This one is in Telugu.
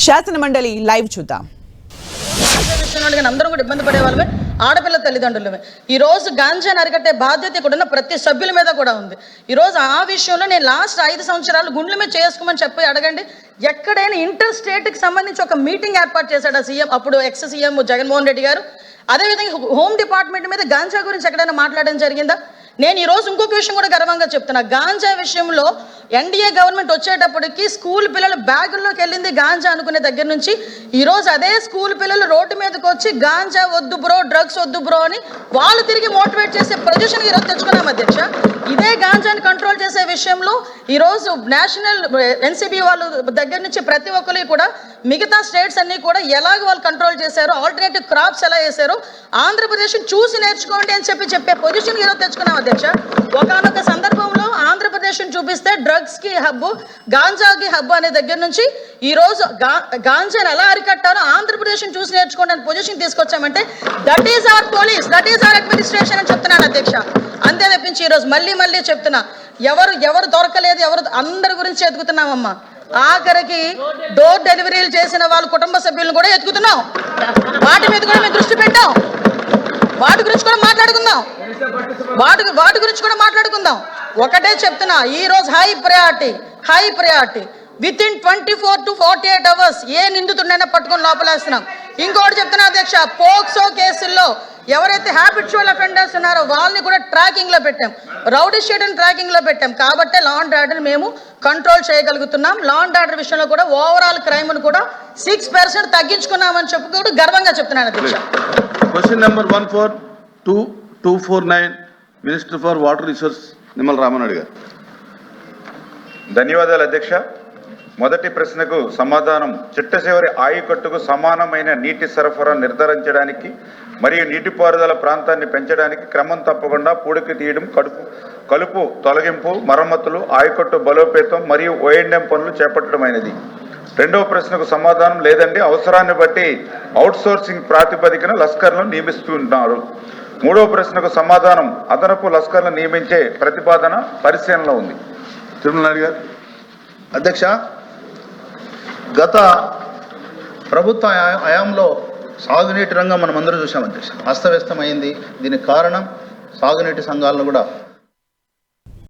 శాసన మండలి లైవ్ చూద్దాం. అందరూ కూడా ఇబ్బంది పడే వాళ్ళమే, ఆడపిల్ల తల్లిదండ్రులమే. ఈ రోజు గాంజాని అరికట్టే బాధ్యత ఇక్కడ ఉన్న ప్రతి సభ్యుల మీద కూడా ఉంది. ఈ రోజు ఆ విషయంలో నేను లాస్ట్ 5 సంవత్సరాలు గుండెల మీద చేసుకోమని చెప్పి అడగండి. ఎక్కడైనా ఇంటర్ స్టేట్కి సంబంధించి ఒక మీటింగ్ ఏర్పాటు చేశాడు ఆ సీఎం, అప్పుడు ఎక్స్ సీఎం జగన్మోహన్ రెడ్డి గారు. అదేవిధంగా హోమ్ డిపార్ట్మెంట్ మీద గాంజా గురించి ఎక్కడైనా మాట్లాడడం జరిగిందా? నేను ఈరోజు ఇంకొక విషయం కూడా గర్వంగా చెప్తున్నా. గాంజా విషయంలో ఎన్డీఏ గవర్నమెంట్ వచ్చేటప్పటికి స్కూల్ పిల్లలు బ్యాగుల్లోకి వెళ్ళింది గాంజా అనుకునే దగ్గర నుంచి ఈరోజు అదే స్కూల్ పిల్లలు రోడ్డు మీదకి వచ్చి గాంజా వద్దు బ్రో, డ్రగ్స్ వద్దు బ్రో అని వాళ్ళు తిరిగి మోటివేట్ చేసే పొజిషన్ ఈరోజు తెచ్చుకున్నాం అధ్యక్ష. ఇదే గాంజాని కంట్రోల్ చేసే విషయంలో ఈరోజు నేషనల్ ఎన్సీబీ వాళ్ళ దగ్గర నుంచి ప్రతి ఒక్కరికి కూడా మిగతా స్టేట్స్ అన్నీ కూడా ఎలాగ వాళ్ళు కంట్రోల్ చేశారో, ఆల్టర్నేటివ్ క్రాప్స్ ఎలా వేశారో ఆంధ్రప్రదేశ్ చూసి నేర్చుకోండి అని చెప్పే పొజిషన్ ఈరోజు తెచ్చుకున్నాం అధ్యక్ష. ఒకనొక సందర్భంలో ఆంధ్రప్రదేశ్ చూపిస్తే డ్రగ్స్ కి హబ్బు, గాంజాకి హబ్బు అనే దగ్గర నుంచి ఈ రోజు గాంజాని ఎలా అరికట్టారో ఆంధ్రప్రదేశ్ చూసి నేర్చుకోండి అని పొజిషన్ తీసుకొచ్చామంటే that is our police, that is our administration అని చెప్తున్నాను అధ్యక్ష. అంతే తప్పించి ఈరోజు మళ్ళీ చెప్తున్నా, ఎవరు దొరకలేదు, అందరి గురించి ఎదుగుతున్నామమ్మా. ఆఖరికి డోర్ డెలివరీలు చేసిన వాళ్ళ కుటుంబ సభ్యులను కూడా ఎత్తుకుతున్నాం. వాటి మీద కూడా మేము దృష్టి పెట్టాం. వాటి గురించి కూడా మాట్లాడుకుందాం. ఒకటే చెప్తున్నా, ఈ రోజు high priority with in 24 to 48 hours ఏ నిందితుడినైనా పట్టుకొని లోపలేస్తున్నాం. ఇంకోటి చెప్తున్నా అధ్యక్ష, పోక్సో కేసుల్లో ఎవరైతే హ్యాబిచువల్ అఫెండర్స్ ఉన్నారో వాళ్ళని కూడా ట్రాకింగ్ లో పెట్టాం, రౌడీ షీట్ని ట్రాకింగ్ లో పెట్టాం. కాబట్టి లా అండ్ ఆర్డర్ మేము కంట్రోల్ చేయగలుగుతున్నాం. లా అండ్ ఆర్డర్ విషయంలో కూడా ఓవరాల్ క్రైమ్ ను కూడా 6% తగ్గించుకున్నామని చెప్పుకోవడం గర్వంగా చెప్తున్నాను అధ్యక్ష. Question number 14249 minister for water resource Nimmala Rama Naidu గారు. ధన్యవాదాలు అధ్యక్ష. మొదటి ప్రశ్నకు సమాధానం, చిట్ట చివరి ఆయకట్టుకు సమానమైన నీటి సరఫరా నిర్ధారించడానికి మరియు నీటిపారుదల ప్రాంతాన్ని పెంచడానికి క్రమం తప్పకుండా పూడికి తీయడం, కలుపు తొలగింపు, మరమ్మతులు, ఆయకట్టు బలోపేతం మరియు ఓఎండ్ఎం పనులు చేపట్టడమైనది. రెండవ ప్రశ్నకు సమాధానం, లేదండి, అవసరాన్ని బట్టి అవుట్సోర్సింగ్ ప్రాతిపదికన లస్కర్లను నియమిస్తున్నారు. మూడవ ప్రశ్నకు సమాధానం, అదనపు లస్కర్లను నియమించే ప్రతిపాదన పరిశీలనలో ఉంది. తిరుమల నాయుడు గారు. అధ్యక్ష, గత ప్రభుత్వ హయాంలో సాగునీటి రంగం మనం అందరూ చూసాం అధ్యక్ష, అస్తవ్యస్తమైంది. దీనికి కారణం సాగునీటి సంఘాలను కూడా